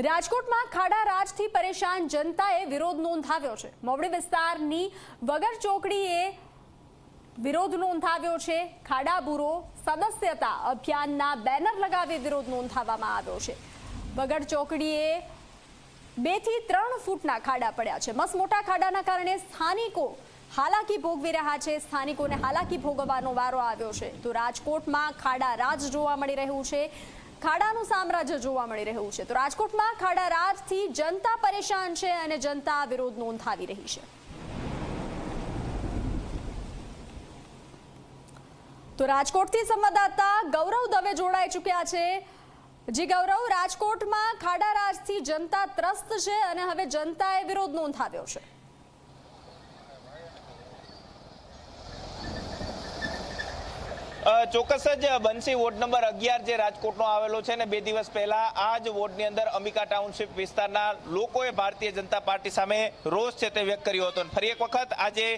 રાજકોટમાં ખાડા રાજથી પરેશાન જનતાએ વિરોધ નોંધાવ્યો છે। મોવડી વિસ્તારની વગર ચોકડીએ વિરોધ નોંધાવ્યો છે। ખાડા બુરો સદસ્યતા અભિયાનના બેનર લગાવી વિરોધ નોંધાવવામાં આવ્યો છે। વગર ચોકડીએ 2 થી 3 ફૂટના ખાડા પડ્યા છે। મસમોટા ખાડાના કારણે સ્થાનિકો હાલાકી ભોગવી રહ્યા છે। સ્થાનિકોને હાલાકી ભોગવવાનો વારો આવ્યો છે। તો રાજકોટમાં ખાડા રાજ જોવા મળી રહ્યું છે। ખાડાનું સામ્રાજ્ય જોવા મળી રહ્યું છે। તો રાજકોટમાં ખાડા રાજથી જનતા પરેશાન છે અને જનતા વિરોધ નોંધાવી રહી છે। તો રાજકોટથી સંવાદદાતા ગૌરવ દવે જોડાઈ ચૂક્યા છે। જી ગૌરવ, રાજકોટમાં ખાડા રાજથી જનતા ત્રસ્ત છે અને હવે જનતાએ વિરોધ નોંધાવ્યો છે। ચોક્કસ જ બંસી વોર્ડ નંબર 11 જે રાજકોટનો આવેલો છે ને 2 દિવસ પહેલા આ જ વોર્ડની અંદર અંબિકા ટાઉનશીપ વિસ્તારના લોકોએ ભારતીય જનતા પાર્ટી સામે રોષ છે તે વ્યક્ત કર્યો હતો। ફરી એક વખત આજે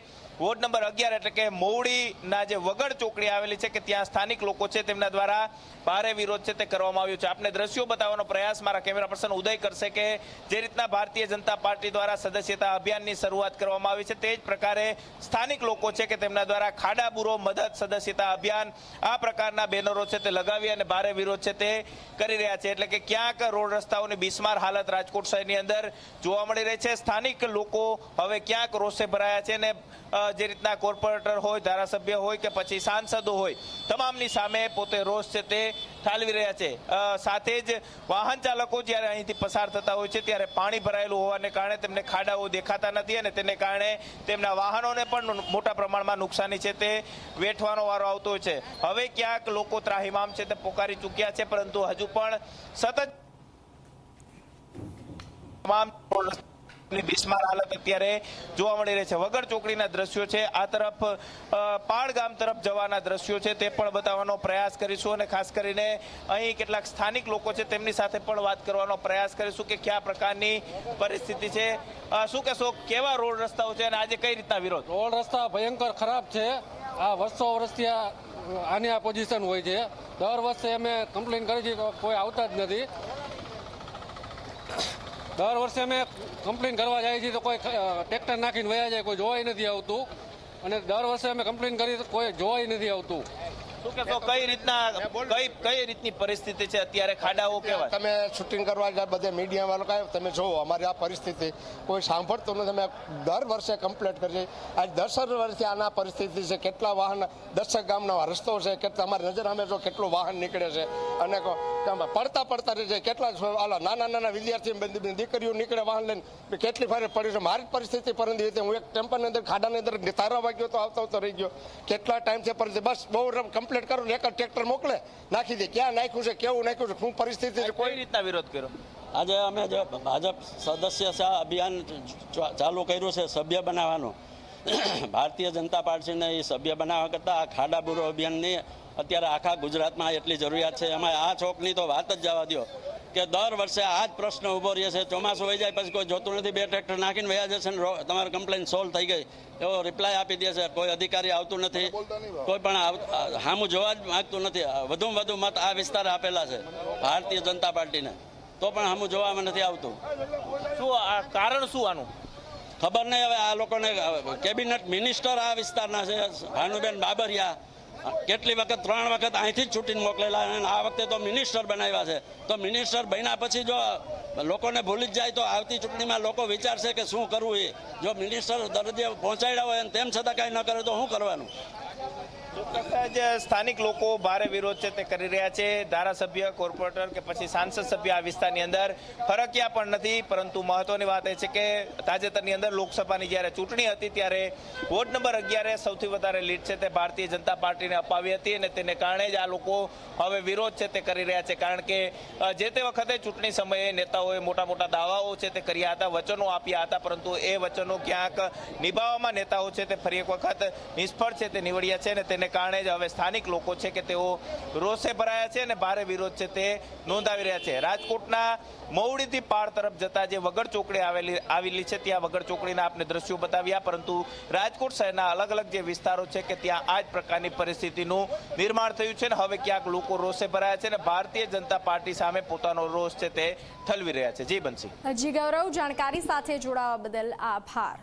વોર્ડ નંબર 11 એટલે કે મોવડીના જે વગર ચોકડી આવેલી છે કે ત્યાં સ્થાનિક લોકો છે તેમના દ્વારા ભારે વિરોધ છે તે કરવામાં આવ્યો છે। આપને દ્રશ્યો બતાવવાનો પ્રયાસ મારા કેમેરા પર્સન ઉદય કરશે કે જે રીતના ભારતીય જનતા પાર્ટી દ્વારા સદસ્યતા અભિયાનની શરૂઆત કરવામાં આવી છે તે જ પ્રકારે સ્થાનિક લોકો છે કે તેમના દ્વારા ખાડા બુરો મદદ સદસ્યતા અભિયાન આ પ્રકારના બેનરો છે તે લગાવી અને ભારે વિરોધ છે તે કરી રહ્યા છે। એટલે કે ક્યાંક રોડ રસ્તાઓની બિસ્માર હાલત રાજકોટ શહેરની અંદર જોવા મળી રહી છે। સ્થાનિક લોકો હવે ક્યાંક રોષે ભરાયા છે અને જે રીતના કોર્પોરેટર હોય, ધારાસભ્ય હોય કે પછી સાંસદો હોય, તમામની સામે પોતે રોષ છે તે ઠાલવી રહ્યા છે। સાથે જ વાહન ચાલકો જ્યારે અહીંથી પસાર થતા હોય છે ત્યારે પાણી ભરાયેલું હોવાને કારણે તેમને ખાડાઓ દેખાતા નથી અને તેને કારણે તેમના વાહનોને પણ મોટા પ્રમાણમાં નુકસાની છે તે વેઠવાનો વારો આવતો હોય છે। હવે ક્યાંક લોકો ત્રાહિમામ છે તે પોકારી ચૂક્યા છે, પરંતુ હજુ પણ સતત તમામ બિસ્માર હાલત અત્યારે જોવા મળી રહી છે। વગર ચોકડીના દ્રશ્યો છે, આ તરફ પાળ ગામ તરફ જવાના દ્રશ્યો છે તે પણ બતાવવાનો પ્રયાસ કરીશું અને ખાસ કરીને અહીં કેટલાક સ્થાનિક લોકો છે તેમની સાથે પણ વાત કરવાનો પ્રયાસ કરીશું કે કયા પ્રકારની પરિસ્થિતિ છે। શું કહેશો, કેવા રોડ રસ્તાઓ છે અને આજે કઈ રીતના વિરોધ? રોડ રસ્તા ભયંકર ખરાબ છે। આ વર્ષોથી આની આ પોઝિશન હોય છે। દર વર્ષે અમે કમ્પ્લેન કરી છે, કોઈ આવતા જ નથી। દર વર્ષે અમે કમ્પ્લેન કરવા જાય છે તો કોઈ ટ્રેક્ટર નાખીને વયા જાય, કોઈ જોવાય નથી આવતું અને દર વર્ષે અમે કમ્પ્લેન કરી તો કોઈ જોવાય નથી આવતું। શું કહેશો, કઈ રીતની પરિસ્થિતિ છે અત્યારે? ખાડાઓ કેવા? તમે શૂટિંગ કરવા બધે મીડિયા વાળો કાંઈ તમે જોવો અમારી આ પરિસ્થિતિ કોઈ સાંભળતું નથી। અમે દર વર્ષે કમ્પ્લેટ કરીએ, આજ 10 વર્ષથી આના પરિસ્થિતિ છે। કેટલા વાહન 10 ગામના રસ્તો છે કે તમારી નજર સામે જો કેટલું વાહન નીકળે છે અને પડતા રહે છે। કેટલા નાના વિદ્યાર્થી દીકરીઓ નીકળે વાહન લઈને, કેટલી ફારે પડી છે। મારી પરિસ્થિતિ પરંતુ હું એક ટેમ્પરની અંદર ખાડાની અંદર તારા વાગ્યો તો આવતો રહી ગયો। કેટલા ટાઈમ છે પરિસ્થિતિ બસ બહુ કમ્પ્લીટ કરો ને એક ટ્રેક્ટર મોકલે નાખી દે, ક્યાં નાખ્યું છે, કેવું નાખ્યું છે, શું પરિસ્થિતિ છે, કોઈ રીતના વિરોધ કર્યો? આજે અમે જે ભાજપ સદસ્ય અભિયાન ચાલુ કર્યું છે સભ્ય બનાવવાનું, ભારતીય જનતા પાર્ટીને એ સભ્ય બનાવવા કરતાં આ ખાડા બુરો અભિયાનની અત્યારે આખા ગુજરાતમાં એટલી જરૂરિયાત છે। એમાં આ ચોકની તો વાત જ જવા દો કે દર વર્ષે આ જ પ્રશ્ન ઊભો રહે છે। ચોમાસું વહી જાય પછી કોઈ જોતું નથી, 2 ટ્રેક્ટર નાખીને વયા જશે ને તમારી કમ્પ્લેન સોલ્વ થઈ ગઈ એવો રિપ્લાય આપી દે છે। કોઈ અધિકારી આવતું નથી, કોઈ પણ સામું જોવા જ માગતું નથી। વધુમાં વધુ મત આ વિસ્તાર આપેલા છે ભારતીય જનતા પાર્ટીને, તો પણ સામું જોવામાં નથી આવતું। શું કારણ શું આનું ખબર નહીં। હવે આ લોકોને કેબિનેટ મિનિસ્ટર આ વિસ્તારના છે ભાનુબેન બાબરિયા, કેટલી વખત 3 વખત અહીંથી જ છૂટીને મોકલેલા અને આ વખતે તો મિનિસ્ટર બનાવ્યા છે। તો મિનિસ્ટર બન્યા પછી જો લોકોને ભૂલી જ જાય તો આવતી ચૂંટણીમાં લોકો વિચારશે કે શું કરવું। એ જો મિનિસ્ટર દરજ્જે પહોંચાડ્યા હોય અને તેમ છતાં કાંઈ ન કરે તો શું કરવાનું? સ્થાનિક લોકો ભારે વિરોધ છે તે કરી રહ્યા છે। ધારાસભ્ય, કોર્પોરેટર કે પછી સાંસદ સભ્ય આ વિસ્તારની અંદર ફરક્યા પણ નથી, પરંતુ મહત્વની વાત એ છે કે તાજેતરની અંદર લોકસભાની જ્યારે ચૂંટણી હતી ત્યારે વોર્ડ નંબર 11 સૌથી વધારે લીડ છે તે ભારતીય જનતા પાર્ટીને અપાવી હતી અને તેને કારણે જ આ લોકો હવે વિરોધ છે તે કરી રહ્યા છે। કારણ કે જે તે વખતે ચૂંટણી સમયે નેતાઓએ મોટા દાવાઓ છે તે કર્યા હતા, વચનો આપ્યા હતા, પરંતુ એ વચનો ક્યાંક નિભાવવામાં નેતાઓ છે તે ફરી એક વખત નિષ્ફળ છે તે નીવડ્યા છે અને તેને કારણે જ હવે સ્થાનિક લોકો છે કે તેઓ રોષે ભરાયા છે અને ભારે વિરોધ છે તે નોંધાવી રહ્યા છે. રાજકોટના મવડીથી પાળ તરફ જતા જે વગર ચોકડી આવેલી છે ત્યાં વગર ચોકડીના આપને દ્રશ્યો બતાવ્યા, પરંતુ રાજકોટ શહેરના અલગ અલગ જે વિસ્તારો છે કે ત્યાં આ જ પ્રકારની પરિસ્થિતિનું નિર્માણ થયું છે ને હવે ક્યાંક લોકો રોષે ભરાયા છે અને ભારતીય જનતા પાર્ટી સામે પોતાનો રોષ છે તે ઠલવી રહ્યા છે. જી બંસી. જી ગૌરવ, જાણકારી સાથે જોડાવા બદલ આભાર.